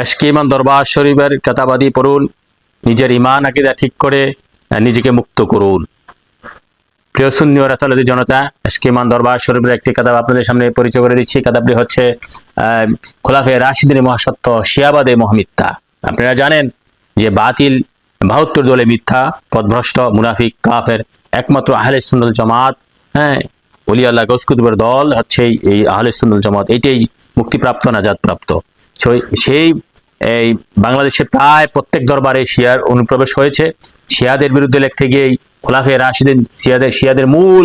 এশকে ইমান দরবার শরীফের কিতাবাদি পড়ুন, নিজের ইমান আকীদা ঠিক করে নিজেকে মুক্ত করুন। প্রিয় সুন্নি ও রাসূলুল্লাহ জনতা, এশকে ইমান দরবার শরীফের একটি কিতাব আপনাদের সামনে পরিচয় করে দিচ্ছি। কিতাবটি হচ্ছে খোলাফায়ে রাশিদিনের মহাসত্য, শিয়াবাদে মহামিথ্যা। আপনারা জানেন যে বাতিল 72 দলে মিথ্যা, পথভ্রষ্ট, মুনাফিক, কাফের, একমাত্র আহলে সুন্নাত জামাত, হ্যাঁ, ওলি আল্লাহ গৌস কুতুবের দল হচ্ছে এই আহলে সুন্নাত জামাত। এটাই মুক্তিপ্রাপ্ত, নাজাত প্রাপ্ত। সেই এই বাংলাদেশের প্রায় প্রত্যেক দরবারে শিয়ার অনুপ্রবেশ হয়েছে। শিয়াদের বিরুদ্ধে লিখতে গিয়ে খোলাফায়ে রাশিদিন, শিয়াদের মূল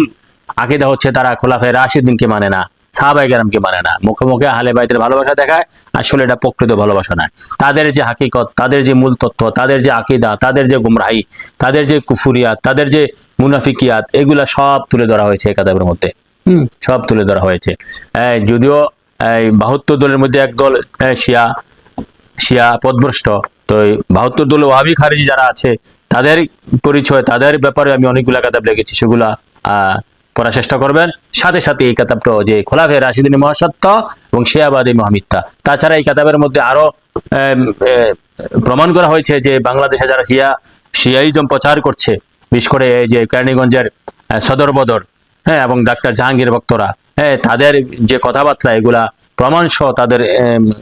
আকীদা হচ্ছে তারা খোলাফায়ে রাশিদিনকে মানে না, সাহাবায়ে কেরামকে মানে না। মুখে মুখে আহলে বাইতের ভালোবাসা দেখায়, আসলে এটা প্রকৃত ভালোবাসা নয়। তাদের যে হাকিকত, তাদের যে মূল তথ্য, তাদের যে আকীদা, তাদের যে গুমরাহি, তাদের যে কুফুরিয়াত, তাদের যে মুনাফিকিয়াত, এগুলা সব তুলে ধরা হয়েছে এই কিতাবের মধ্যে। সব তুলে ধরা হয়েছে। যদিও 72 দলের মধ্যে এক দল শিয়া পথভ্রষ্ট, তো 72 দল ওয়াহাবি খারিজি যারা আছে তাদের পরিচয়, তাদের ব্যাপারে আমি অনেকগুলা কিতাব লিখেছি, সেগুলা পড়ার চেষ্টা করবেন। সাথে সাথে এই কিতাবটা যে খোলাফায়ে রাশিদিনের মহাসত্য এবং শিয়াবাদী মহামিথ্যা। তাছাড়া এই কিতাবের মধ্যে আরো প্রমাণ করা হয়েছে যে বাংলাদেশে যারা শিয়াইজম প্রচার করছে, বিশেষ করে এই যে কেরানীগঞ্জের সদর বদর, হ্যাঁ, এবং ডাক্তার জাহাঙ্গীর ভক্তরা, হ্যাঁ, তাদের যে কথাবার্তা, এগুলা প্রমাণ সহ তাদের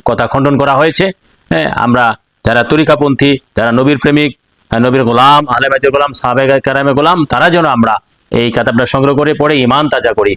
কথা খণ্ডন করা হয়েছে। হ্যাঁ, আমরা যারা তরিকাপন্থী, যারা নবীর প্রেমিক, নবীর গোলাম, আহলে বাইতের গোলাম, সাহাবায়ে কেরামের গোলাম, তারা যেন আমরা এই কিতাবটা সংগ্রহ করে পড়ে ঈমান তাজা করি।